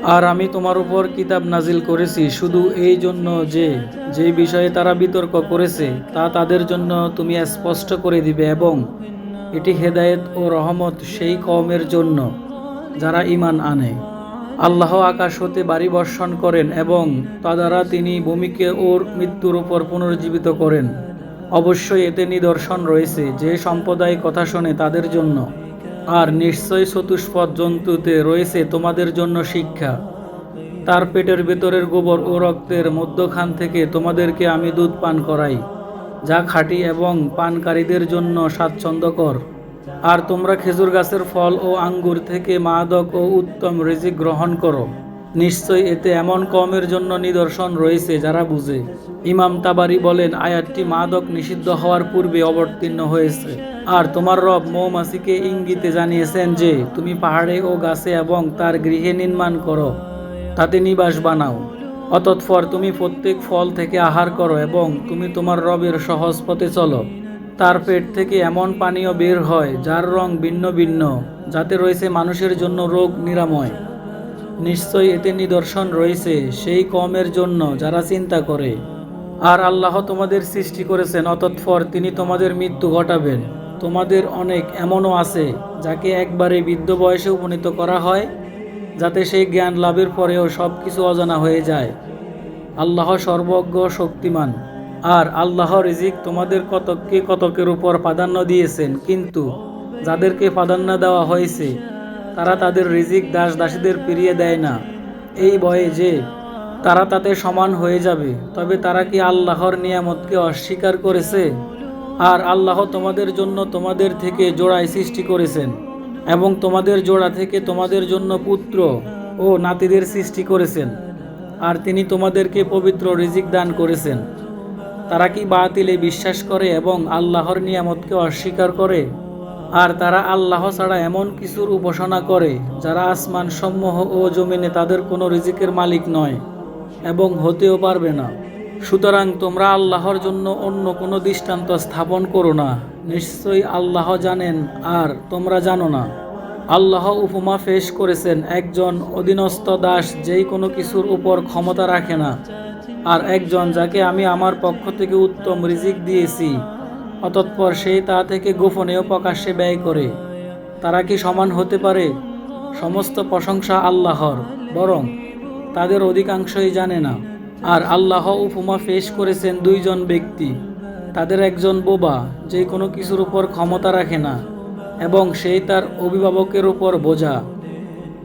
আর আমি তোমার উপর কিতাব নাজিল করেছি শুধু এই জন্য যে যে বিষয়ে তারা বিতর্ক করেছে তা তাদের জন্য তুমি স্পষ্ট করে দিবে, এবং এটি হেদায়েত ও রহমত সেই কওমের জন্য যারা ঈমান আনে। আল্লাহ আকাশ হতে বাড়ি বর্ষণ করেন এবং তা দ্বারা তিনি ভূমিকে ওর মৃত্যুর উপর পুনর্জীবিত করেন। অবশ্যই এতে নিদর্শন রয়েছে যে সম্প্রদায় কথা শোনে তাদের জন্য। আর নিশ্চয় চতুষ্পদ জন্তুতে রয়েছে তোমাদের জন্য শিক্ষা। তার পেটের ভেতরের গোবর ও রক্তের মধ্যখান থেকে তোমাদেরকে আমি দুধ পান করাই, যা খাঁটি এবং পানকারীদের জন্য স্বাচ্ছন্দ্যকর। আর তোমরা খেজুর গাছের ফল ও আঙ্গুর থেকে মাদক ও উত্তম রিজিক গ্রহণ করো। নিশ্চয় এতে এমন কওমের জন্য নিদর্শন রয়েছে যারা বুঝে। ইমাম তাবারি বলেন, আয়াতটি মাদক নিষিদ্ধ হওয়ার পূর্বে অবতীর্ণ হয়েছে। আর তোমার রব মৌমাছিকে ইঙ্গিতে জানিয়েছেন যে তুমি পাহাড়ে ও গাছে এবং তার গৃহে নির্মাণ করো, তাতে নিবাস বানাও। অতঃপর তুমি প্রত্যেক ফল থেকে আহার করো এবং তুমি তোমার রবের সহজ পথে চলো। তার পেট থেকে এমন পানীয় বের হয় যার রং ভিন্ন ভিন্ন, যাতে রয়েছে মানুষের জন্য রোগ নিরাময়। নিশ্চয় এতে নিদর্শন রয়েছে সেই কওমের জন্য যারা চিন্তা করে। আর আল্লাহ তোমাদের সৃষ্টি করেছেন, অতঃপর তিনি তোমাদের মৃত্যু ঘটাবেন। তোমাদের অনেক এমনও আছে যাকে একবারে বৃদ্ধ বয়সে উপনীত করা হয়, যাতে সেই জ্ঞান লাভের পরেও সব কিছু অজানা হয়ে যায়। আল্লাহ সর্বজ্ঞ শক্তিমান। আর আল্লাহ রিজিক তোমাদের কতককে কতকের উপর প্রাধান্য দিয়েছেন, কিন্তু যাদেরকে প্রাধান্য দেওয়া হয়েছে তারা তাদের রিজিক দাস দাসীদের ফিরিয়ে দেয় না, এই ভয়ে যে তারা তাতে সমান হয়ে যাবে। তবে তারা কি আল্লাহর নিয়ামতকে অস্বীকার করেছে? আর আল্লাহ তোমাদের জন্য তোমাদের থেকে জোড়ায় সৃষ্টি করেছেন, এবং তোমাদের জোড়া থেকে তোমাদের জন্য পুত্র ও নাতিদের সৃষ্টি করেছেন। আর তিনি তোমাদেরকে পবিত্র রিজিক দান করেছেন। তারা কি বাতিলে বিশ্বাস করে এবং আল্লাহর নিয়ামতকে অস্বীকার করে? আর তারা আল্লাহ ছাড়া এমন কিছুর উপাসনা করে যারা আসমান সমূহ ও জমিনে তাদের কোনো রিজিকের মালিক নয় এবং হতেও পারবে না। সুতরাং তোমরা আল্লাহর জন্য অন্য কোনো দৃষ্টান্ত স্থাপন করো না। নিশ্চয়ই আল্লাহ জানেন আর তোমরা জানো না। আল্লাহ উপমা পেশ করেছেন, একজন অধীনস্থ দাস যেই কোনো কিছুর উপর ক্ষমতা রাখে না, আর একজন যাকে আমি আমার পক্ষ থেকে উত্তম রিজিক দিয়েছি, অতঃপর সেই তা থেকে গোপনে ও প্রকাশ্যে ব্যয় করে। তারা কি সমান হতে পারে? সমস্ত প্রশংসা আল্লাহর, বরং তাদের অধিকাংশই জানে না। আর আল্লাহ উপমা পেশ করেছেন দুইজন ব্যক্তি। তাদের একজন বোবা যে কোনো কিছুর উপর ক্ষমতা রাখে না, এবং সেই তার অভিভাবকের উপর বোঝা।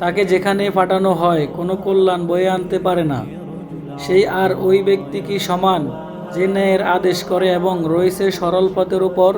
তাকে যেখানে পাঠানো হয় কোনো কল্যাণ বয়ে আনতে পারে না। সেই আর ওই ব্যক্তি কি সমান যে ন্যায়ের আদেশ করে এবং রয়েছে সরল পথের উপর?